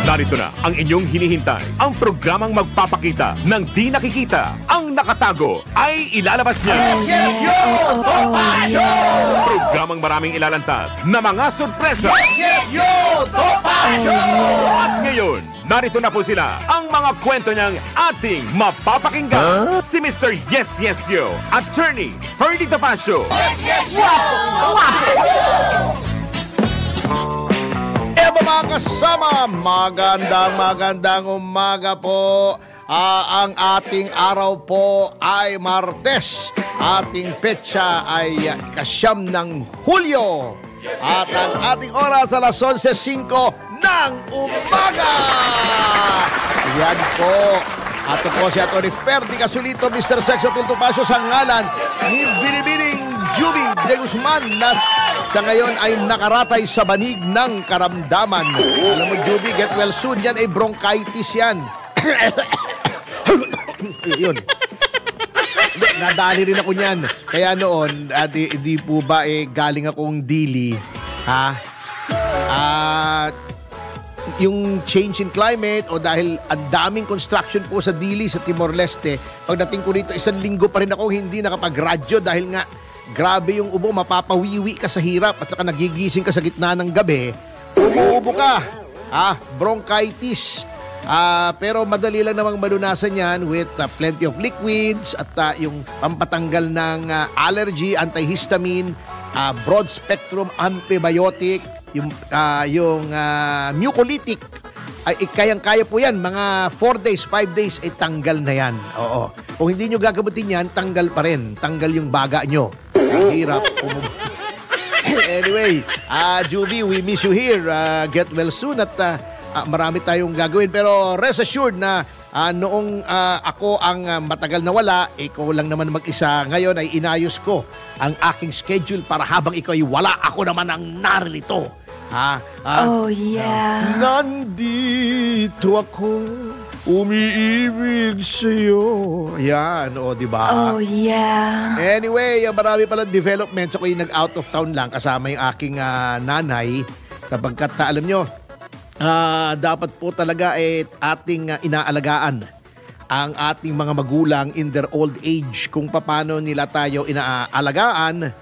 Narito na ang inyong hinihintay. Ang programang magpapakita ng di nakikita. Ang nakatago ay ilalabas niya. Programang maraming ilalantad na mga sorpresa. At ngayon, narito na po sila. Ang mga kwento niyang ating mapapakinggan. Si Mr. Yes Yes Yo, Attorney Ferdy Topacio. Mga kasama, magandang umaga po. Ang ating araw po ay Martes. Ating petsa ay 9 ng Hulyo. At ang ating oras alas 11:05 ng umaga. Yan po. At ito po si Atty. Ferdy Casulito, Mr. Sexo Topacio sa ngalan ni Binibining Juby de Guzman na sa ngayon ay nakaratay sa banig ng karamdaman. Alam mo, Juby, get well soon. Yan ay bronchitis yan. Yun. Nadali rin ako niyan. Kaya noon, di po ba galing akong Dili. Yung change in climate o dahil ang daming construction po sa Dili, sa Timor-Leste, pagdating ko dito, 1 linggo pa rin ako hindi nakapag-radyo dahil nga grabe yung ubo, mapapawiwi ka sa hirap at saka nagigising ka sa gitna ng gabi, umuubo ka. Bronchitis. Pero madali lang namang malunasan yan with plenty of liquids at yung pampatanggal ng allergy, antihistamine, broad spectrum antibiotic, yung mucolytic. Ay kayang-kaya po yan. Mga 4 days, 5 days, ay tanggal na yan. Oo. Kung hindi nyo gagabutin yan, tanggal pa rin. Tanggal yung baga nyo. Sa hirap. Anyway, Juby, we miss you here. Get well soon at marami tayong gagawin. Pero rest assured na noong ako ang matagal na wala, ikaw lang naman mag-isa. Ngayon ay inayos ko ang aking schedule para habang ikaw ay wala, ako naman ang naririto. Oh, yeah. Nandito ako, umiibig sa'yo. Yan, diba? Oh, yeah. Anyway, marami palang developments. Ako yung nag-out of town lang kasama yung aking nanay. Sapagkat, alam nyo, dapat po talaga ating inaalagaan ang ating mga magulang in their old age. Kung paano nila tayo inalagaan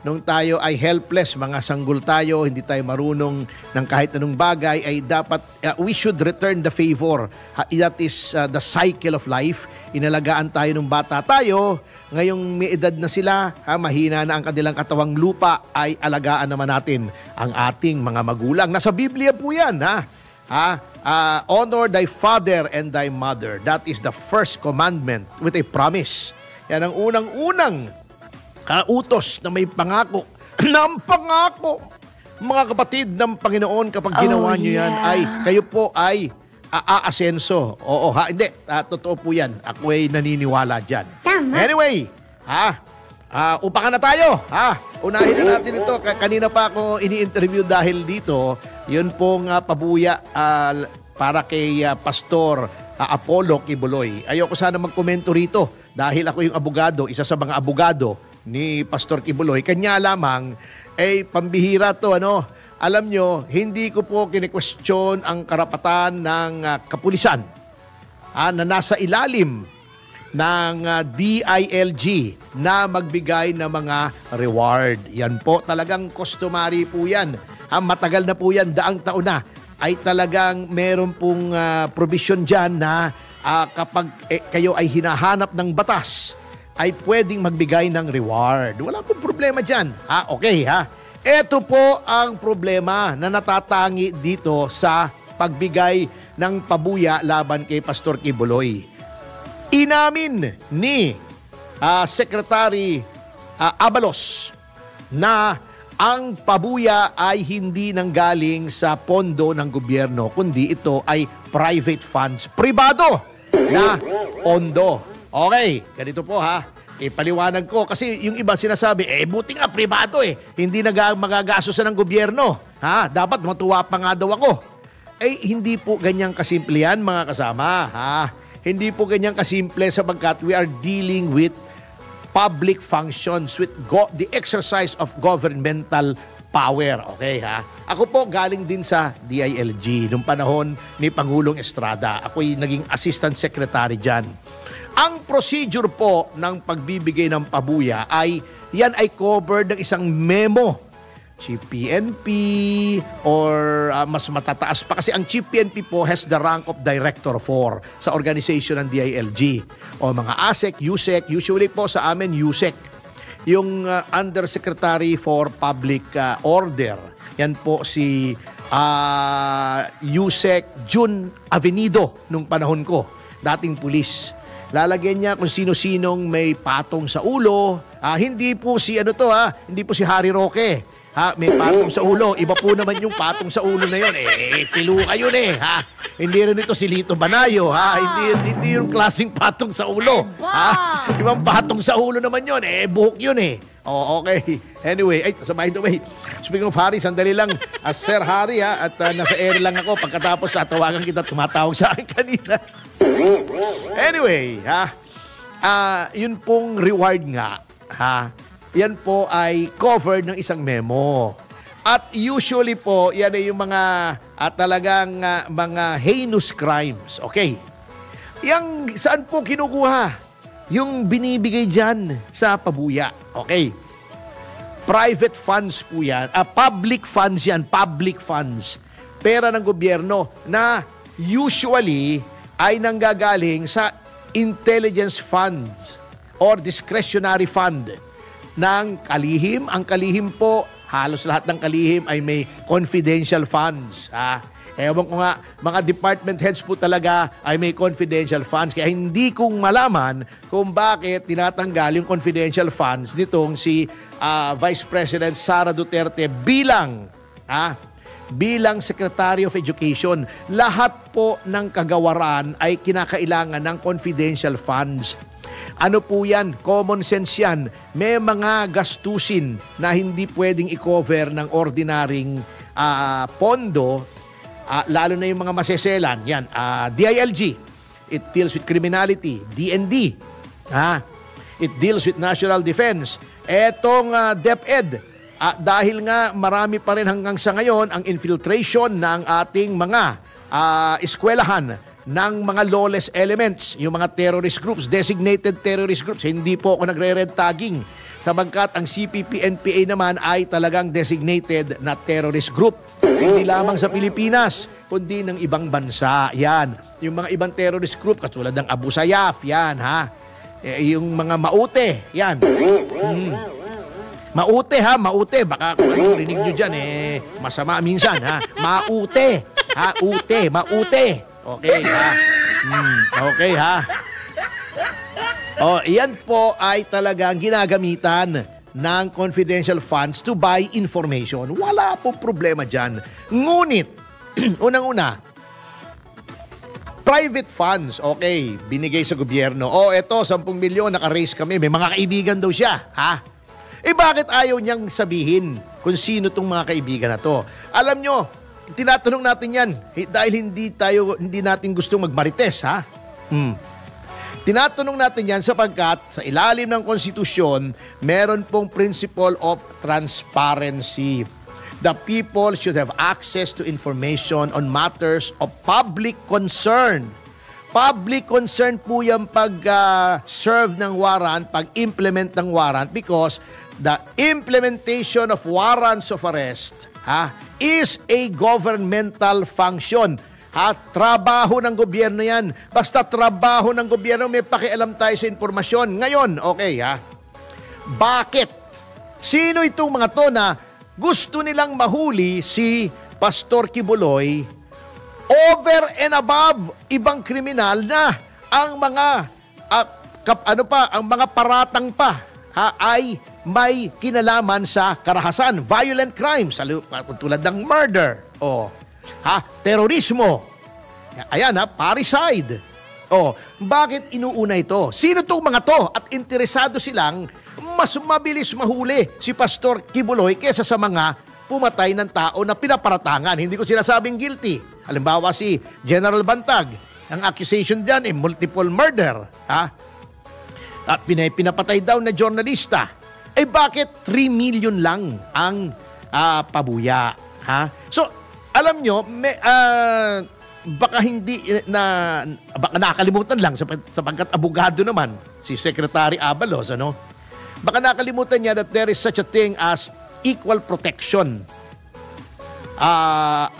nung tayo ay helpless, mga sanggol tayo, hindi tayo marunong ng kahit anong bagay, ay dapat we should return the favor. That is the cycle of life. Inalagaan tayo nung bata tayo, ngayong may edad na sila, mahina na ang kanilang katawang lupa, ay alagaan naman natin ang ating mga magulang. Nasa Biblia po yan, honor thy father and thy mother. That is the first commandment with a promise. Yan ang unang-unang utos na may pangako. Ng pangako, mga kapatid ng Panginoon, kapag ginawa nyo yan, ay kayo po ay aasenso. Oo, hindi. Totoo po yan. Ako ay naniniwala dyan. Tama. Anyway, upakan na tayo. Unahin na natin ito. Kanina pa ako ini-interview dahil dito, yun pong pabuya para kay Pastor Apollo Kibuloy. Ayoko sana magkomento rito dahil ako yung abogado, isa sa mga abogado ni Pastor Kibuloy. Kanya lamang, pambihira to, Alam nyo, hindi ko po kine-question ang karapatan ng kapulisan na nasa ilalim ng DILG na magbigay ng mga reward. Yan po, talagang customary po yan. Matagal na po yan, daang taon na, ay talagang meron pong provision dyan na kapag kayo ay hinahanap ng batas, ay pwedeng magbigay ng reward. Wala pong problema dyan. Okay. Ito po ang problema na natatangi dito sa pagbigay ng pabuya laban kay Pastor Kibuloy. Inamin ni Secretary Abalos na ang pabuya ay hindi nanggaling sa pondo ng gobyerno, kundi ito ay private funds, pribado na pondo. Okay, ganito po Ipaliwanag ko kasi yung iba sinasabi, buti nga pribado hindi magagastusan ng gobyerno. Dapat matuwa pa nga daw ako. Hindi po ganyang kasimple yan, mga kasama. Hindi po ganyang kasimple sapagkat we are dealing with public functions, with the exercise of governmental power. Okay, ha? Ako po galing din sa DILG nung panahon ni Pangulong Estrada. Ako'y naging assistant secretary dyan. Ang procedure po ng pagbibigay ng pabuya yan ay covered ng isang memo. Chief PNP or mas matataas pa. Kasi ang Chief PNP po has the rank of Director 4 sa organization ng DILG. O mga ASEC, USEC, usually po sa amin USEC. Yung Undersecretary for Public Order. Yan po si USEC June Avenido nung panahon ko. Dating pulis. Lalagyan niya kung sino-sinong may patong sa ulo. Hindi po si hindi po si Harry Roque. May patong sa ulo. Iba po naman yung patong sa ulo na yun. Piluka yun Hindi rin ito si Lito Banayo. Hindi yung klaseng patong sa ulo. Ibang patong sa ulo naman yun. Buhok yun okay. Anyway, by the way, speaking of Harry, sandali lang. Sir Harry at nasa air lang ako. Pagkatapos tawagan kita, tumatawag sa akin kanina. Anyway, yun pong reward nga, yan po ay covered ng isang memo. At usually po, yan ay yung mga talagang mga heinous crimes. Okay. Yang saan po kinukuha? Yung binibigay dyan sa pabuya. Okay. Private funds po yan. Public funds yan. Public funds. Pera ng gobyerno na usually ay nanggagaling sa intelligence funds or discretionary fund ng kalihim. Ang kalihim po, halos lahat ng kalihim ay may confidential funds. Ewan ko nga, mga department heads po talaga ay may confidential funds. Kaya hindi kong malaman kung bakit tinatanggal yung confidential funds nitong si Vice President Sara Duterte bilang Secretary of Education. Lahat po ng kagawaran ay kinakailangan ng confidential funds. Ano po yan? Common sense yan. May mga gastusin na hindi pwedeng i-cover ng ordinaryong pondo, lalo na yung mga maseselan. Yan, DILG. It deals with criminality. DND. It deals with national defense. Etong DepEd. Dahil nga marami pa rin hanggang sa ngayon ang infiltration ng ating mga eskwelahan ng mga lawless elements, yung mga terrorist groups, designated terrorist groups. Hindi po ako nagre-red tagging sabagkat ang CPP-NPA naman ay talagang designated na terrorist group. Hindi lamang sa Pilipinas, kundi ng ibang bansa. Yan. Yung mga ibang terrorist group, katulad ng Abu Sayyaf, yan yung mga Maute, yan. Maute Maute. Baka kung ano rinig nyo dyan, masama minsan, Maute. Maute. Okay, Okay, yan po ay talagang ginagamitan ng confidential funds to buy information. Wala po problema dyan. Ngunit, unang-una, private funds, okay, binigay sa gobyerno. Eto, 10 milyon, naka-raise kami. May mga kaibigan daw siya, bakit ayaw niyang sabihin kung sino tong mga kaibigan na to? Alam nyo, tinatanong natin yan dahil hindi natin gustong magmarites, Tinatanong natin yan sapagkat sa ilalim ng konstitusyon, meron pong principle of transparency. The people should have access to information on matters of public concern. Public concern po yung pag-serve ng warrant, pag-implement ng warrant because the implementation of warrants of arrest is a governmental function. Trabaho ng gobyerno yan. Basta trabaho ng gobyerno, may pakialam tayo sa informasyon. Ngayon, okay bakit? Sino itong mga to na gusto nilang mahuli si Pastor Kibuloy over and above ibang kriminal na ang mga ang mga paratang pa ay may kinalaman sa karahasan, violent crimes, tulad ng murder terorismo. Ayan parricide. Bakit inuuna ito? Sino itong mga to? At interesado silang mas mabilis mahuli si Pastor Kibuloy kesa sa mga pumatay ng tao na pinaparatangan. Hindi ko sinasabing guilty. Halimbawa si General Bantag. Ang accusation diyan multiple murder. At pinapatay daw na journalista. Bakit 3 million lang ang pabuya. Ha? So, alam nyo, baka baka nakalimutan lang sapagkat abogado naman si Secretary Abalos, ano? Baka nakalimutan niya that there is such a thing as equal protection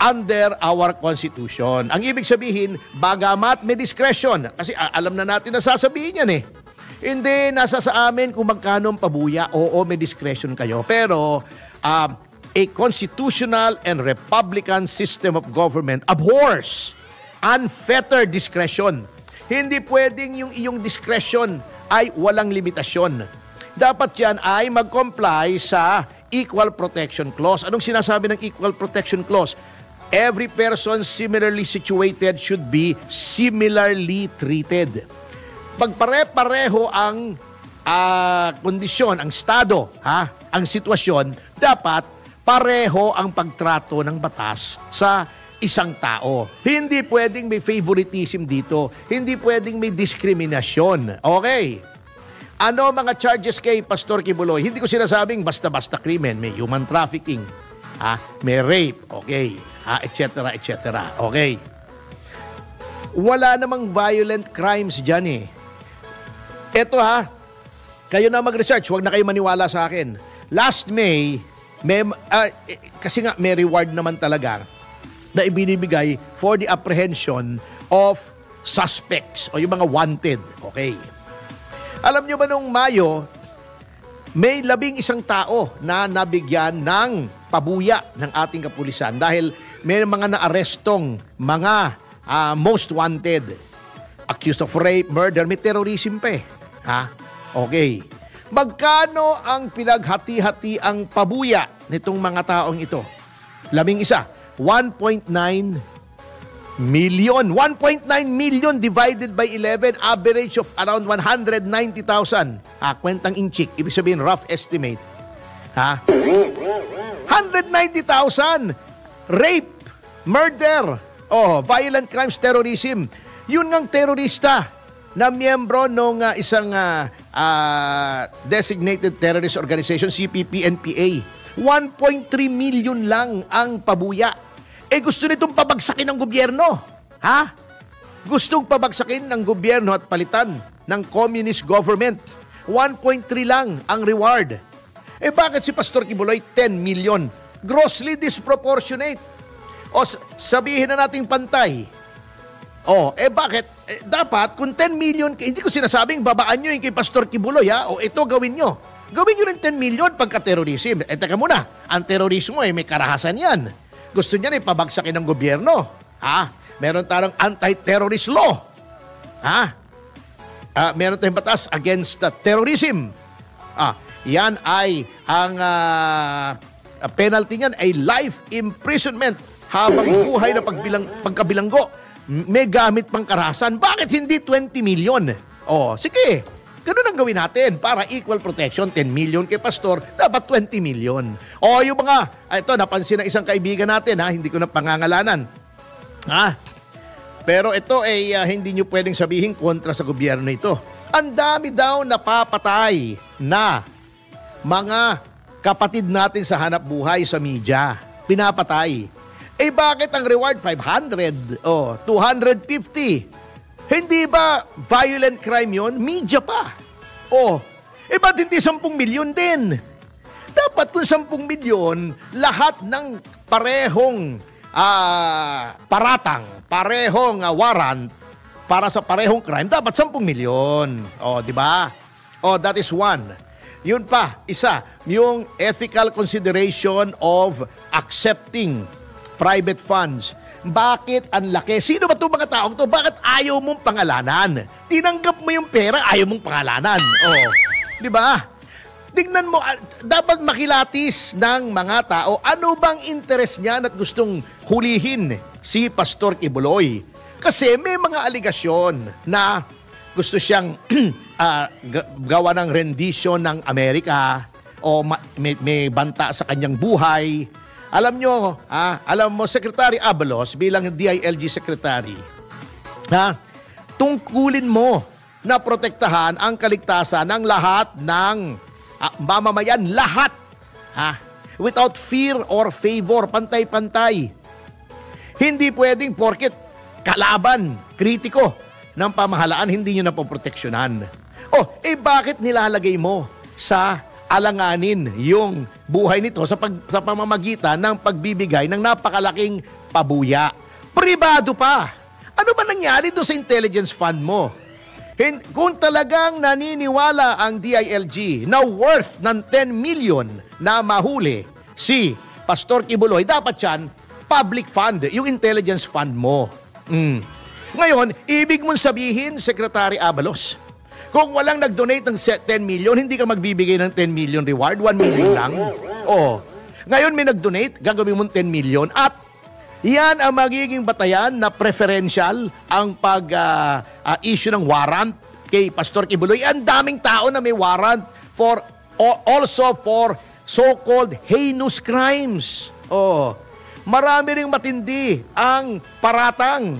under our Constitution. Ang ibig sabihin, bagamat may discretion, kasi alam na natin na sasabihin yan eh. Hindi, nasa sa amin kung magkano ang pabuya, oo, may discretion kayo. Pero, a constitutional and republican system of government abhors unfettered discretion. Hindi pwedeng yung iyong discretion ay walang limitasyon. Dapat yan ay mag-comply sa Equal Protection Clause. Anong sinasabi ng Equal Protection Clause? Every person similarly situated should be similarly treated. Pag pare-pareho ang kondisyon, ang estado, ang sitwasyon, dapat pareho ang pagtrato ng batas sa isang tao. Hindi pwedeng may favoritism dito. Hindi pwedeng may diskriminasyon. Okay. Ano mga charges kay Pastor Kibuloy? Hindi ko sinasabing basta-basta krimen. May human trafficking, may rape, okay, etc., etc. Okay. Wala namang violent crimes dyan eh. Eto kayo na mag-research, huwag na kayo maniwala sa akin. Last May, kasi nga may reward naman talaga na ibinibigay for the apprehension of suspects o yung mga wanted. Okay. Alam nyo ba nung Mayo, may 11 tao na nabigyan ng pabuya ng ating kapulisan dahil may mga naarestong mga most wanted, accused of rape, murder, may terrorism pa eh. Okay. Magkano ang pinaghati-hati ang pabuya nitong mga taong ito? 11. 1.9 million. 1.9 million divided by 11, average of around 190,000. Kwentang inchik, ibig sabihin rough estimate. 190,000. Rape, murder, violent crimes, terrorism. Yun ngang terorista na miyembro ng isang designated terrorist organization, CPP-NPA. 1.3 million lang ang pabuya. Gusto nitong pabagsakin ng gobyerno. Gustong pabagsakin ng gobyerno at palitan ng communist government. 1.3 lang ang reward. Bakit si Pastor Kibuloy 10 million? Grossly disproportionate. Sabihin na nating pantay. Bakit? Dapat, kung 10 million, hindi ko sinasabing babaan nyo yung kay Pastor Kibuloy, ito gawin nyo. Gawin nyo rin 10 million pagka-terrorism. Teka muna, ang terorismo may karahasan yan. Gusto niya na ipabagsakin ng gobyerno. Meron tayong anti-terrorist law. Meron tayong batas against terrorism. Yan ay, ang penalty niyan ay life imprisonment habang buhay na pagkabilanggo. May gamit pang karahasan. Bakit hindi 20 million? Sige. Ganun ang gawin natin para equal protection. 10 million kay Pastor, dapat 20 million. Yung mga, ito, napansin ng isang kaibigan natin, hindi ko na pangangalanan. Pero ito hindi nyo pwedeng sabihin kontra sa gobyerno ito. Ang dami daw napapatay na mga kapatid natin sa hanap buhay sa media. Pinapatay. Bakit ang reward 500? 250? Hindi ba violent crime yon? Media pa. Ba't hindi 10 milyon din? Dapat kung 10 milyon, lahat ng parehong paratang, parehong warrant para sa parehong crime, dapat 10 milyon. Di ba? That is one. Yun pa, isa, yung ethical consideration of accepting private funds. Bakit ang laki? Sino ba itong mga taong to? Bakit ayaw mong pangalanan? Tinanggap mo yung pera, ayaw mong pangalanan. Di ba? Tingnan mo, dapat makilatis ng mga tao. Ano bang interest niya at gustong hulihin si Pastor Kibuloy? Kasi may mga aligasyon na gusto siyang gawa ng rendition ng Amerika o may banta sa kanyang buhay. Alam nyo, alam mo, Secretary Abalos bilang DILG Secretary, tungkulin mo na protektahan ang kaligtasan ng lahat ng mamamayan. Lahat. without fear or favor, pantay-pantay. Hindi pwedeng porket kalaban, kritiko ng pamahalaan, hindi nyo napoproteksyonan. Bakit nilalagay mo sa alanganin yung buhay nito sa pamamagitan ng pagbibigay ng napakalaking pabuya? Pribado pa. Ano ba nangyari doon sa intelligence fund mo? Kung talagang naniniwala ang DILG na worth ng 10 million na mahuli si Pastor Kibuloy, dapat yan public fund, yung intelligence fund mo. Ngayon, ibig mong sabihin, Secretary Abalos, kung walang nag-donate ng 10 million, hindi ka magbibigay ng 10 million reward, 1 million lang. Ngayon may nag-donate, gagawin mong 10 million at yan ang magiging batayan na preferential ang pag-issue ng warrant kay Pastor Kibuloy. Ang daming tao na may warrant also for so-called heinous crimes. Marami ring matindi ang paratang.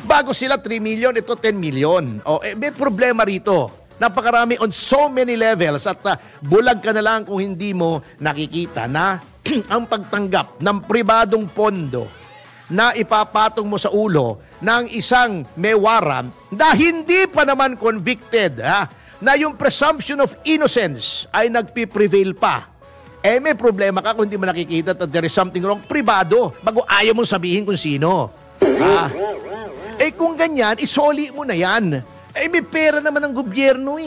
Bago sila 3 million, ito 10 million. May problema rito. Napakarami on so many levels at bulag ka na lang kung hindi mo nakikita na ang pagtanggap ng pribadong pondo na ipapatong mo sa ulo ng isang may warrant na hindi pa naman convicted, na yung presumption of innocence ay nagpiprevail pa. May problema ka kung hindi mo nakikita that there is something wrong. Pribado, bago ayaw mong sabihin kung sino. Kung ganyan, isoli mo na yan. May pera naman ng gobyerno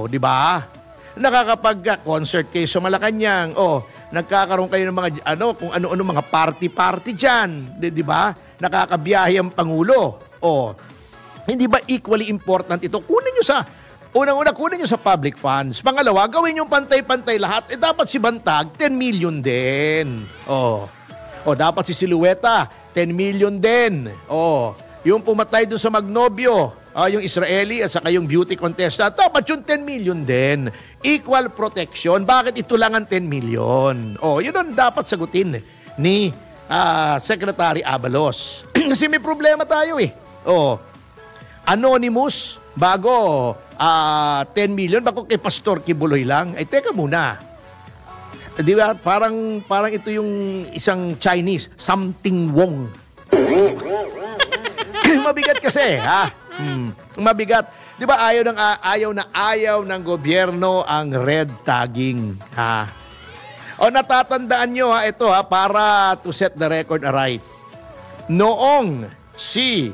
di ba? Nakakapag-concert kayo sa Malacanang. Nagkakaroon kayo ng mga, kung ano-ano mga party-party dyan. Di ba? Nakakabiyahe ang Pangulo. Hindi ba equally important ito? Kunin nyo Unang-una, kunin nyo sa public funds. Pangalawa, gawin yung pantay-pantay lahat. Dapat si Bantag, 10 million din. Dapat si Silueta, 10 million din. Yung pumatay doon sa Magnobio, yung Israeli at saka yung beauty contestant, dapat yung 10 million din. Equal protection. Bakit ito lang ang 10 million? Yun ang dapat sagutin ni Secretary Abalos. Kasi may problema tayo Anonymous, bago 10 million, bago kay Pastor Kibuloy lang. Teka muna. Di ba? Parang ito yung isang Chinese, something wrong. Mabigat kasi, Mabigat. Di ba ayaw ng gobyerno ang red tagging, natatandaan nyo, ito para to set the record right. Noong si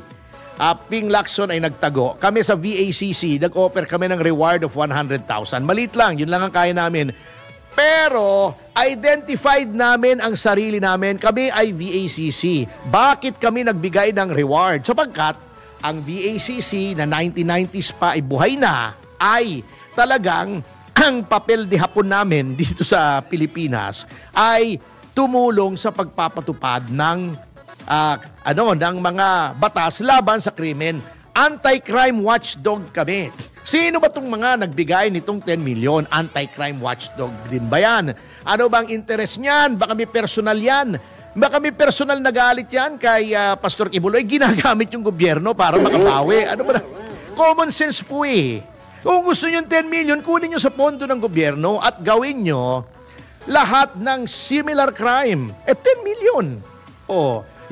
Ping Lacson ay nagtago, kami sa VACC, nag-offer kami ng reward of 100,000. Malit lang, yun lang ang kaya namin. Pero, identified namin ang sarili namin. Kami ay VACC. Bakit kami nagbigay ng reward? Sapagkat, ang VACC na 1990s pa ay buhay na, ay talagang ang papel de hapon namin dito sa Pilipinas ay tumulong sa pagpapatupad ng ng mga batas laban sa krimen. Anti-crime watchdog kami. Sino ba itong mga nagbigay nitong 10 million? Anti-crime watchdog din ba yan? Ano bang interest niyan? Baka may personal yan. Baka may personal na galit yan kay Pastor Kibuloy. Ginagamit yung gobyerno para makabawi. Ano ba na? Common sense po Kung gusto nyo 10 million, kunin nyo sa pondo ng gobyerno at gawin nyo lahat ng similar crime. 10 million.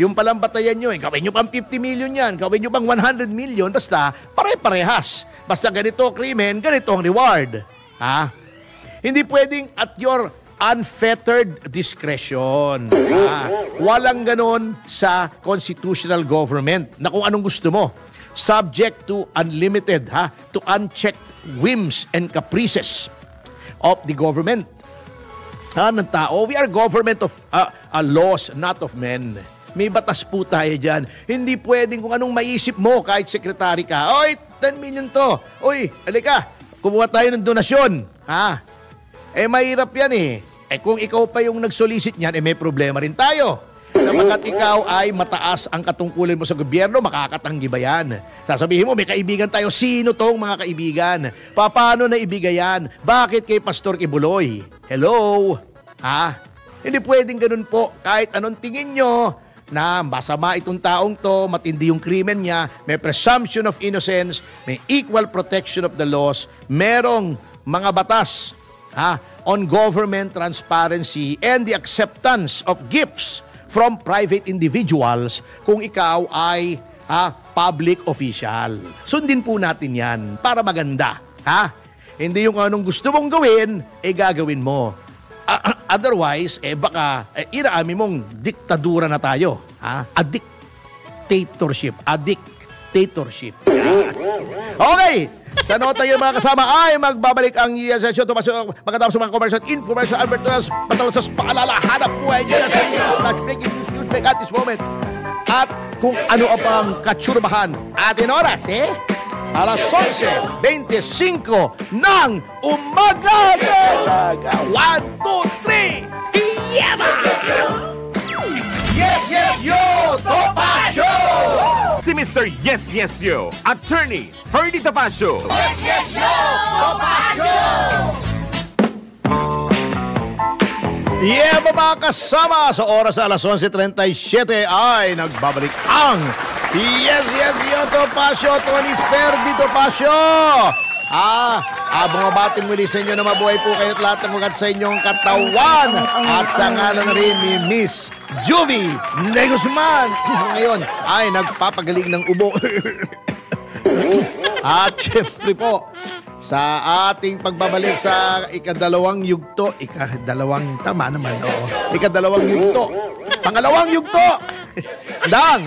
Yung palang batayan nyo, gawin nyo pang 50 million yan, gawin nyo pang 100 million, basta pare-parehas. Basta ganito krimen, ganito ang reward. Hindi pwedeng at your unfettered discretion. Walang ganon sa constitutional government na kung anong gusto mo. Subject to unlimited, to unchecked whims and caprices of the government. Ng tao. We are government of laws, not of men. May batas po tayo dyan. Hindi pwedeng kung anong maisip mo kahit sekretary ka. 10 million to. Halika, kumuha tayo ng donasyon. Mahirap yan kung ikaw pa yung nag-solicit niyan, may problema rin tayo. Sapagkat ikaw ay mataas ang katungkulan mo sa gobyerno, makakatanggi ba yan? Sasabihin mo, may kaibigan tayo. Sino tong mga kaibigan? Paano na ibigay yan? Bakit kay Pastor Kibuloy? Hello? Hindi pwedeng ganun po. Kahit anong tingin nyo, na masama itong taong to, matindi yung krimen niya, may presumption of innocence, may equal protection of the laws, merong mga batas on government transparency and the acceptance of gifts from private individuals kung ikaw ay public official. Sundin po natin yan para maganda. Hindi yung anong gusto mong gawin, gagawin mo. Otherwise, baka iraamin mong diktadura na tayo. A dictatorship. Okay! Sa nota yung mga kasama ay magbabalik ang sesyon pagkatapos ng mga commercial information advertisers patalo sa paalala hanap buhay niya sa breaking news at this moment. At kung ano ang katsurbahan atin oras, alas 11:25 ng umaga. 1, 2, 3. Yema! Yes, yes, yo! Topacio! Si Mr. Yes, Yes, Yo, Attorney Ferdy Topacio. Yes, yes, yo! Topacio! Yeah, mga kasama, sa oras alas 11:37 ay nagbabalik ang Yes, yes, yo! Topacio, Tony Ferdy Topacio! Bumabati muli sa inyo na mabuhay po kayo at lahat ng ugat sa inyong katawan. At sa ngalan na rin ni Miss Juvie Negusman. Ngayon ay nagpapagaling ng ubo. At syempre po, sa ating pagbabalik sa ikadalawang yugto, tama naman, ikadalawang yugto, pangalawang yugto, dang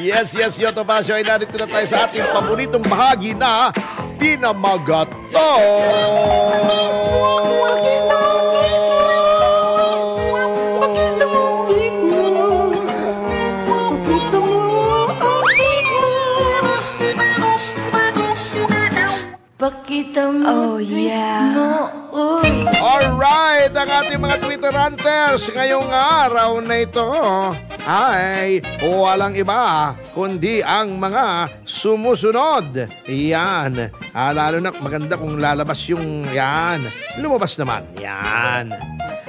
Yes, yes, yo, Topacio, ay narito na tayo sa ating paboritong bahagi na Pinamagato. Oh, yeah. Alright, ang ating mga Twitter hunters ngayong araw na ito ay walang iba kundi ang mga sumusunod. Yan. Lalo na maganda kung lalabas yung yan. Lumabas naman. Yan.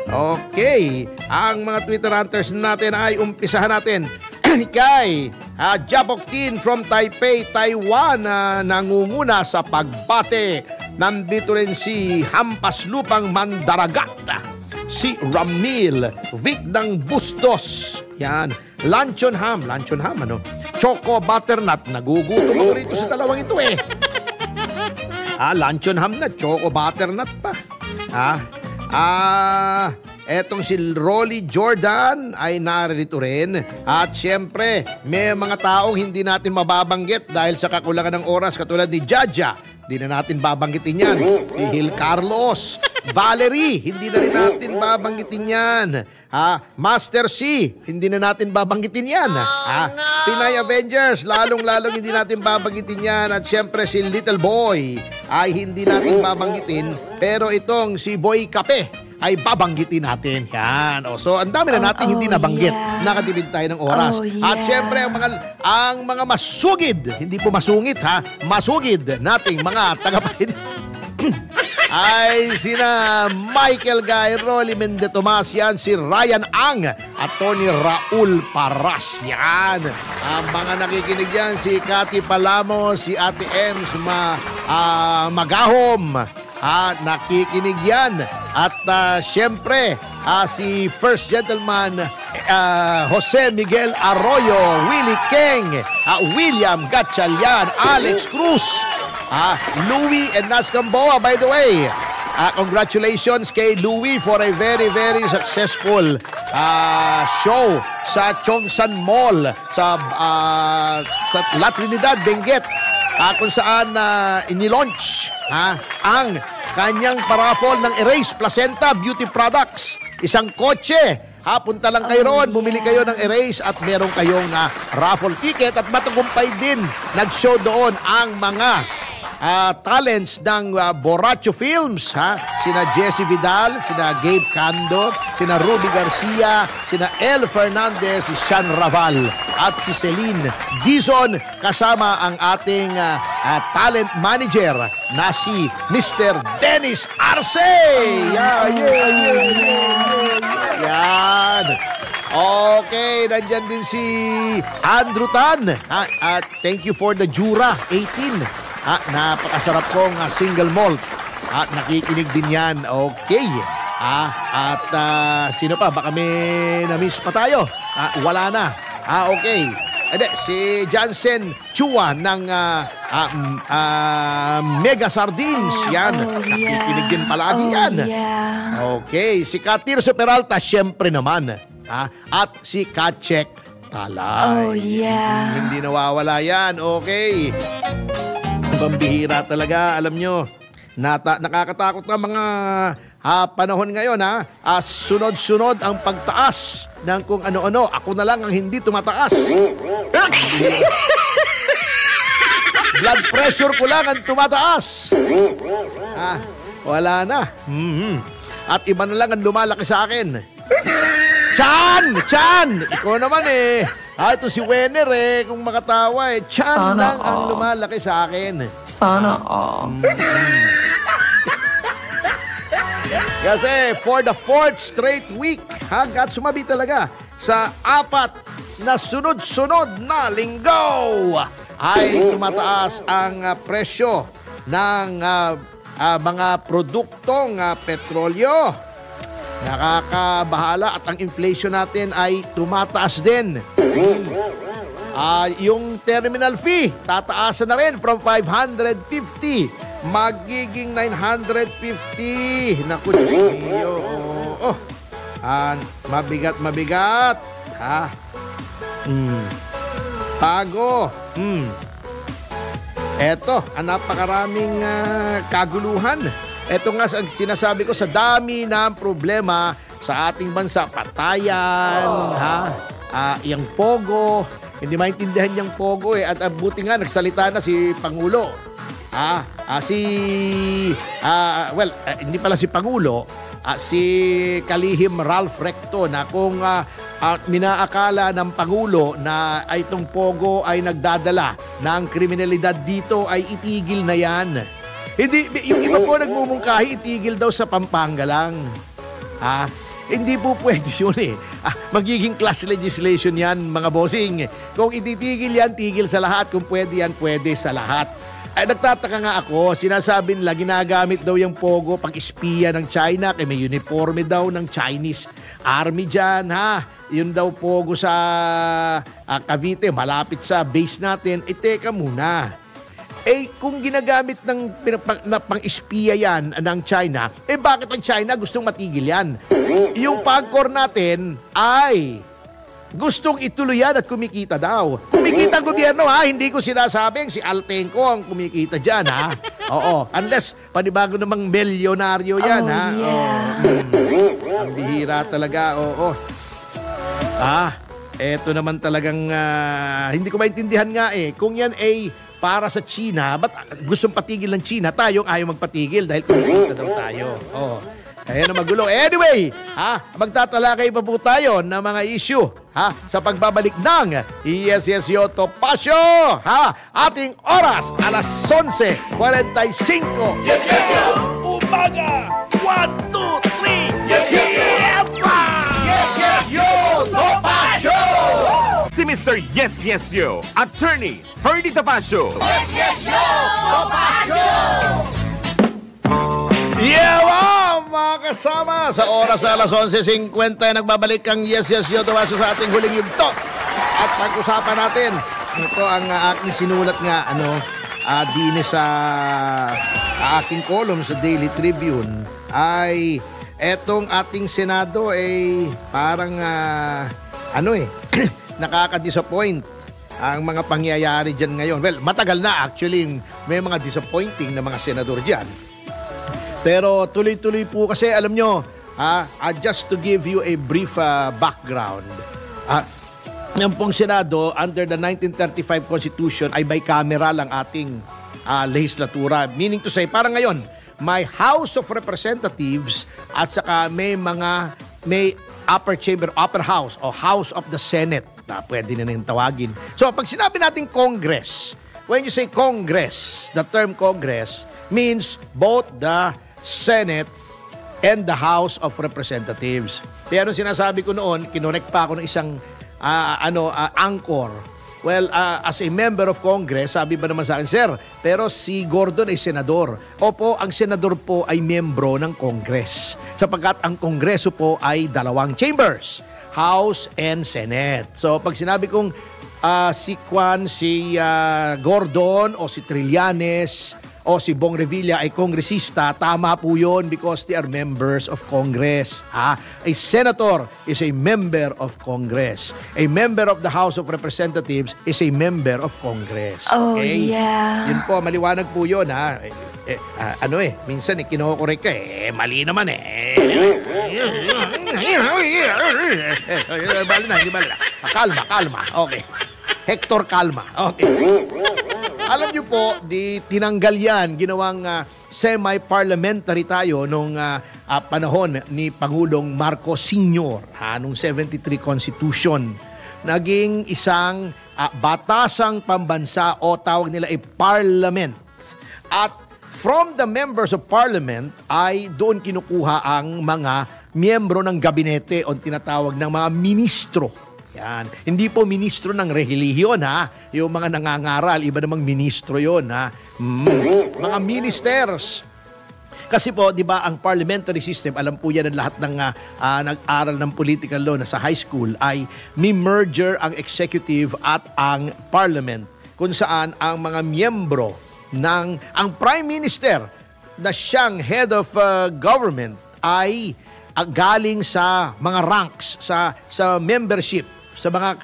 Okay. Ang mga Twitter hunters natin ay umpisahan natin kay Japok Tin from Taipei, Taiwan na nangunguna sa pagbate. Nandito rin si Hampas Lupang Mandaragat, si Ramil Vic ng Bustos, yan, Lanchon Ham, Choco Butternut, nagugutom ako rito sa dalawang ito Lanchon Ham na, Choco Butternut pa. Etong si Rolly Jordan ay narito rin. At syempre, may mga taong hindi natin mababanggit dahil sa kakulangan ng oras katulad ni Jaja. Hindi na natin babanggitin yan. Si Hil Carlos, Valerie, hindi na rin natin babanggitin yan. Master C, hindi na natin babanggitin yan. Pinay Avengers, lalong-lalong hindi natin babanggitin yan. At syempre si Little Boy ay hindi natin babanggitin. Pero itong si Boy Kape ay babanggitin natin. Yan. So, ang dami na natin hindi nabanggit. Yeah. Nakatipid tayo ng oras. Yeah. At syempre, ang mga masugid, hindi po masungit masugid nating mga tagapakinig ay sina Michael Guy, Rolly Mende Tomas, yan, si Ryan Ang, at Tony Raul Paras, yan. Ang mga nakikinig yan, si Cathy Palamo, si Ate Ems Magahom, nakikinig yan. At syempre, si First Gentleman Jose Miguel Arroyo, Willie Keng, William Gatchalian, Alex Cruz, Louie and Nas Gamboa, by the way. Congratulations kay Louie for a very, very successful show sa Chongsan Mall sa La Trinidad, Benguet, kung saan inilaunch ang kanyang paraffol ng Erase Placenta Beauty Products. Isang kotse. Punta lang kayo roon, bumili kayo ng Erase at meron kayong raffle ticket at matagumpay din. Nag-show doon ang mga talents ng Borracho Films, sina Jesse Vidal, sina Gabe Cando, sina Ruby Garcia, sina El Fernandez, si Sean Raval at si Celine Dizon, kasama ang ating talent manager na si Mr. Dennis Arce. Yan. Okay, nandyan din si Andrew Tan. Thank you for the Jura 18. Napakasarap kong single malt At nakikinig din yan. Okay. At sino pa? Baka may na-miss pa tayo. Wala na. Okay. Ede, si Jansen Chua ng Mega Sardines. Yan. Nakikinig din palagi yan. Okay. Si Katirso Peralta, syempre naman. At si Kachek Talay. Hindi nawawala yan. Okay. Pambihira talaga, alam nyo. Nakakatakot na mga panahon ngayon. Sunod-sunod ang pagtaas ng kung ano-ano. Ako na lang ang hindi tumataas. Blood pressure ko lang ang tumataas. Wala na. At iba na lang ang lumalaki sa akin. Chan! Ikaw naman eh. Ito si Wenner eh. Kung makatawa eh. Chan lang ang lumalaki sa akin. Sana all. Kasi for the 4th straight week, hanggat sumabi talaga sa 4 na sunod-sunod na linggo, ay tumataas ang presyo ng mga produktong petrolyo. Nakakabahala at ang inflation natin ay tumataas din. Yung terminal fee, tataasan na rin from 550 magiging 950. Naku, Diyos mio. Mabigat. Pago. Eto, napakaraming kaguluhan. Eto nga ang sinasabi ko, sa dami ng problema sa ating bansa. Patayan, yung pogo. Hindi maintindihan yung pogo eh. At buti nga, nagsalita na si Pangulo. Hindi pala si Pangulo, si Kalihim Ralph Recto na kung minaakala ng Pangulo na itong pogo ay nagdadala ng kriminalidad dito ay itigil na yan. Hindi, yung iba po nagmumungkahi, itigil daw sa Pampanga lang. Hindi po pwede yun eh. Magiging class legislation yan, mga bossing. Kung ititigil yan, tigil sa lahat. Kung pwede yan, pwede sa lahat. Nagtataka nga ako, sinasabi nila ginagamit daw yung pogo pang-espiya ng China kaya may uniforme daw ng Chinese Army dyan, Yun daw pogo sa Cavite, malapit sa base natin. Teka muna. Kung ginagamit ng pang-espiya yan ng China, bakit ang China gustong matigil yan? Yung PAGCOR natin ay gustong ituloy yan at kumikita daw. Kumikita ang gobyerno hindi ko sinasabing si Altenco ang kumikita dyan Oo, unless panibago namang milyonaryo yan Ang bihira talaga, eto naman talagang hindi ko maintindihan nga kung yan para sa China, ba't gustong patigil ng China? Tayong ayaw magpatigil dahil kumikita daw tayo. Kaya na magulo. Anyway, magtatalakay pa po tayo ng mga issue sa pagbabalik ng Yes Yes Yo Topacio. Ating oras alas 11:45. Yes, yes, yo! Umaga! 1, 2, 3! Yes, yes, yo! Yes Yes Yo Topacio! Si Mr. Yes, Yes, Yo, Attorney Ferdy Topacio. Yes Yes Yo Topacio! Yeah, mga kasama, sa oras na alas 11:50 nagbabalik ang Yes Yes Yo Topacio sa ating huling yugto. At pag-usapan natin, ito ang aking sinulat nga din sa aking column sa Daily Tribune ay etong ating Senado ay parang nakaka-disappoint ang mga pangyayari dyan ngayon. Well, matagal na actually may mga disappointing na mga senador dyan. Pero tuloy-tuloy po kasi alam nyo, just to give you a brief background, yung pong Senado under the 1935 Constitution ay bicameral ang ating legislatura. Meaning to say, parang ngayon, may House of Representatives at saka may upper chamber, upper house o House of the Senate. Pwede na nang tawagin. So pag sinabi natin Congress, when you say Congress, the term Congress means both the Senate and the House of Representatives. Pero sinasabi ko noon, kinorek pa ako ng isang anchor Well, as a member of Congress, sabi ba naman sa akin, Sir, pero si Gordon ay senador. Opo, ang senador po ay miyembro ng Congress. Sapagkat ang Kongreso po ay dalawang chambers, House and Senate. So pag sinabi kong si Gordon o si Trillanes o si Bong Revilla ay kongresista, tama po yun because they are members of Congress. A senator is a member of Congress. A member of the House of Representatives is a member of Congress. Oh, Okay? yeah. Yun po, maliwanag po yun, ha? Minsan kinokorek ka, mali naman Bala na. Kalma. Okay. Hector, kalma. Okay. Alam niyo po, tinanggal yan, ginawang semi-parliamentary tayo nung panahon ni Pangulong Marcos Sr. Nung 73 Constitution. Naging isang batasang pambansa o tawag nila ay parliament. At from the members of parliament ay doon kinukuha ang mga miyembro ng gabinete o tinatawag ng mga ministro. Yan. Hindi po ministro ng relihiyon, ha? Yung mga nangangaral, iba namang ministro yon, ha? Mga ministers. Kasi po, di ba, ang parliamentary system, alam po yan ng lahat ng nag-aral ng political law na sa high school, ay may merger ang executive at ang parliament, kung saan ang mga miyembro ng, ang prime minister na siyang head of government ay galing sa mga ranks, sa membership, sa mga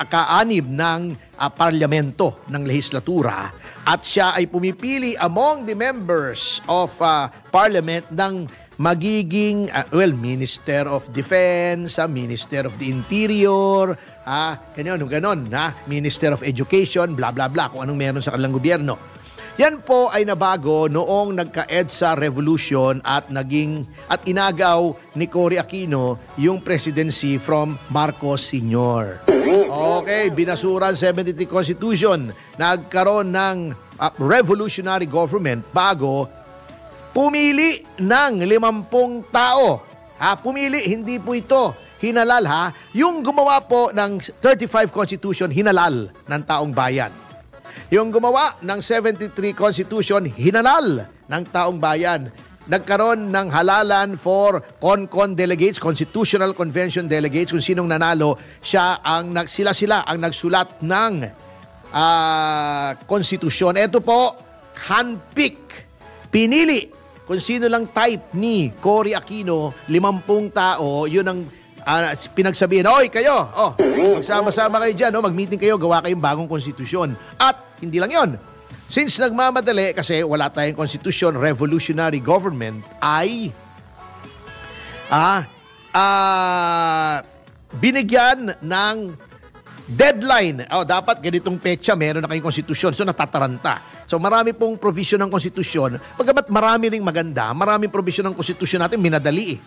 kaanib ng parlamento ng lehislatura, at siya ay pumipili among the members of parliament ng magiging Minister of Defense, Minister of the Interior, ganon, Minister of Education, bla bla bla, kung anong meron sa kanilang gobyerno. Yan po ay nabago noong nagka-EDSA Revolution at inagaw ni Cory Aquino yung presidency from Marcos Sr. Okay, binasuran 73 Constitution. Nagkaroon ng revolutionary government bago pumili ng 50 tao. Pumili, hindi po ito hinalal, ha. Yung gumawa po ng 35 Constitution, hinalal ng taong bayan. Yung gumawa ng 73 Constitution, hinalal ng taong bayan. Nagkaroon ng halalan for CONCON delegates, Constitutional Convention delegates, kung sinong nanalo, sila ang nagsulat ng konstitusyon. Ito po, handpick, pinili kung sino lang type ni Cory Aquino, 50 tao, yun ang pinagsabihin, oy kayo, magsama-sama kayo dyan, mag-meeting kayo, gawa kayong bagong konstitusyon. At hindi lang yon. Since nagmamadali, kasi wala tayong konstitusyon, revolutionary government, ay binigyan ng deadline. Dapat ganitong petsa, meron na kayong konstitusyon. So natataranta. So marami pong provision ng konstitusyon. Pagkabat marami ring maganda, maraming provision ng konstitusyon natin, minadali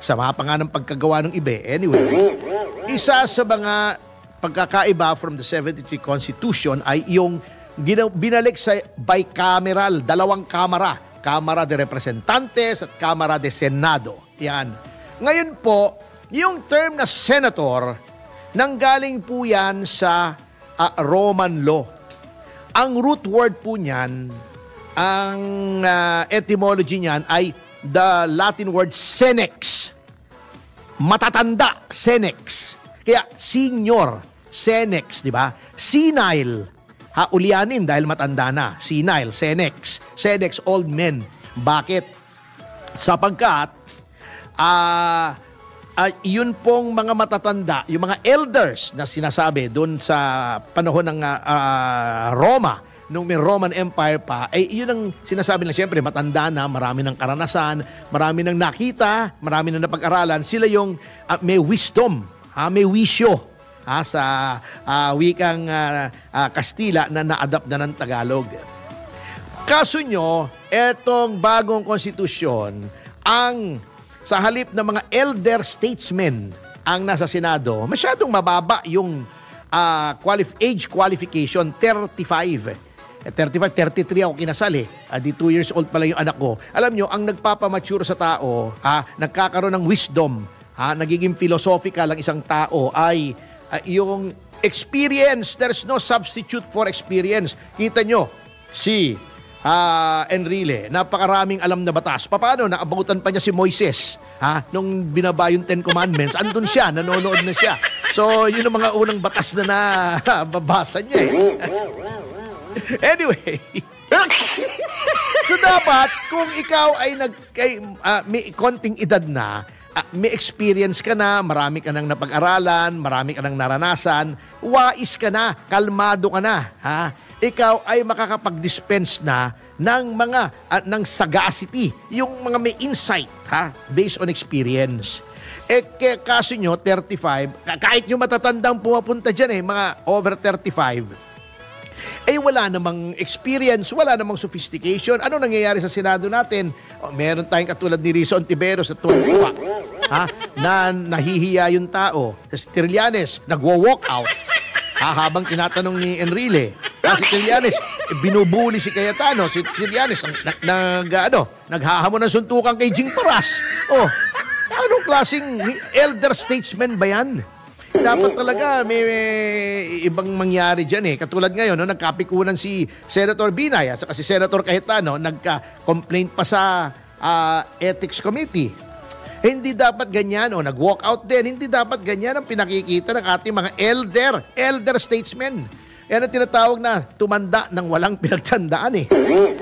Sama pa nga ng pagkagawa ng iba. Anyway, isa sa mga pagkakaiba from the 73 Constitution ay yung binalik sa bicameral, dalawang kamara. Kamara de Representantes at Kamara de Senado. Yan. Ngayon po, yung term na senator, nanggaling po yan sa Roman law. Ang root word po niyan, ang etymology niyan ay the Latin word senex. Matatanda, senex. Kaya senior, senex, di ba? Senile, ulyanin dahil matanda na. Senile, senex. Senex, old men. Bakit? Sapagkat, yun pong mga matatanda, yung mga elders na sinasabi doon sa panahon ng Roma, nung may Roman Empire pa, yun ang sinasabi na siyempre, matanda na, marami ng karanasan, marami ng nakita, marami ng napag-aralan, sila yung may wisdom, may wisyo sa wikang Kastila na na-adapt na ng Tagalog. Kaso nyo, etong bagong konstitusyon, sa halip ng mga elder statesmen ang nasa Senado, masyadong mababa yung age qualification, 35. 33 ako kinasal di 2 years old pala yung anak ko. Alam nyo, ang nagpapamature sa tao, nagkakaroon ng wisdom, nagiging philosophical ang isang tao ay yung Experience. There's no substitute for experience. Kita nyo, si Enrile, napakaraming alam na batas. Paano? Naabutan pa niya si Moises. Nung binaba yung 10 Commandments, andun siya, nanonood na siya. So, yun ang mga unang batas na nababasa niya. Anyway, so dapat, kung ikaw ay may konting edad na, may experience ka na, marami ka nang napag-aralan, marami ka nang naranasan, wais ka na, kalmado ka na, ikaw ay makakapag-dispense na ng ng sagacity, yung mga may insight, based on experience. Kaso nyo, 35, kahit yung matatandang pumapunta dyan, mga over 35, wala namang experience, wala namang sophistication. Ano nangyayari sa Senado natin? Meron tayong katulad ni Risa Ontiveros sa tuwa, na nahihiya yung tao. Si Trillanes, nagwo-walk out, habang tinatanong ni Enrile. Si Trillanes, binubuli si Cayetano. Si Trillanes, naghahamon ng suntukan kay Jing Paras. Anong klaseng elder statesman ba yan? Dapat talaga may ibang mangyari dyan. Katulad ngayon, nagkapikunan si Senator Binay at si Senator Cayetano, nagka-complaint pa sa Ethics Committee. Hindi dapat ganyan, nag-walk out din. Hindi dapat ganyan ang pinakikita ng ating mga elder statesmen. Yan ang tinatawag na tumanda ng walang pinagtandaan.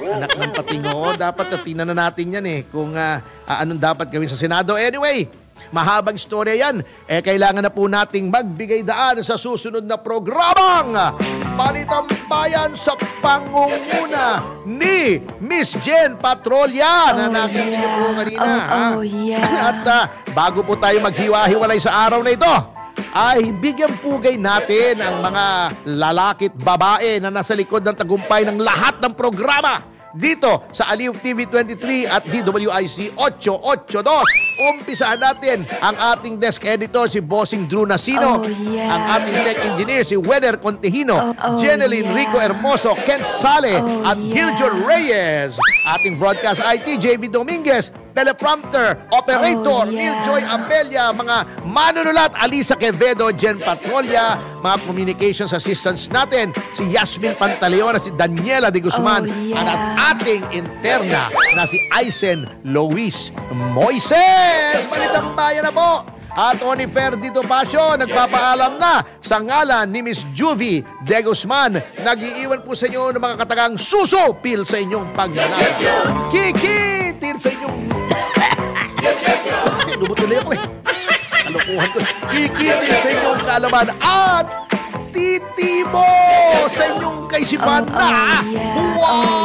Anak ng patingo, dapat tingnan na natin yan kung anong dapat gawin sa Senado. Anyway, mahabang istorya yan. Kailangan na po nating magbigay daan sa susunod na programang Balitang Bayan sa pangunguna ni Miss Jen Patrolia na nakita niyo po kanina. At bago po tayo maghiwa-hiwalay sa araw na ito, ay bigyan pugay natin ang mga lalaki't babae na nasa likod ng tagumpay ng lahat ng programa dito sa Aliw TV 23 at DWIC 882. Umpisahan natin ang ating desk editor si Bossing Drew Nasino, ang ating tech engineer si Weder Contehino, Jeneline Rico Hermoso, Kent Sale at Giljon Reyes. Ating broadcast IT JB Dominguez, teleprompter, operator, Neil Joy Amelia, mga manunulat, Alisa Quevedo, Jen Patrolia, mga communications assistants natin, si Yasmin Pantaleon at si Daniela de Guzman, at ating interna na si Aisen Luis Moises. Balitang Bayan na po. At Tony Ferdi Topacio, nagpapaalam na sa ngalan ni Miss Juvie de Guzman. Nag-iiwan po sa inyo ng mga katagang suso, pil sa inyong pagnanasa. Kiki, til sa inyong... Lubot tuloy ako Kalukuhan ko. Kiki, til sa inyong kaalaman. At titimo sa inyong kaisipan na huwag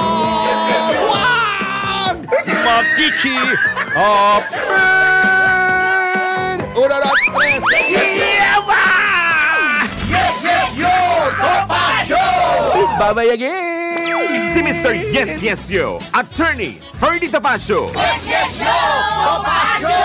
makichi Una, dos, tres. Yes, yo! Topacio! Babayagin! Si Mr. Yes, Yes, Yo, Attorney Ferdy Topacio. Yes, yo! Topacio!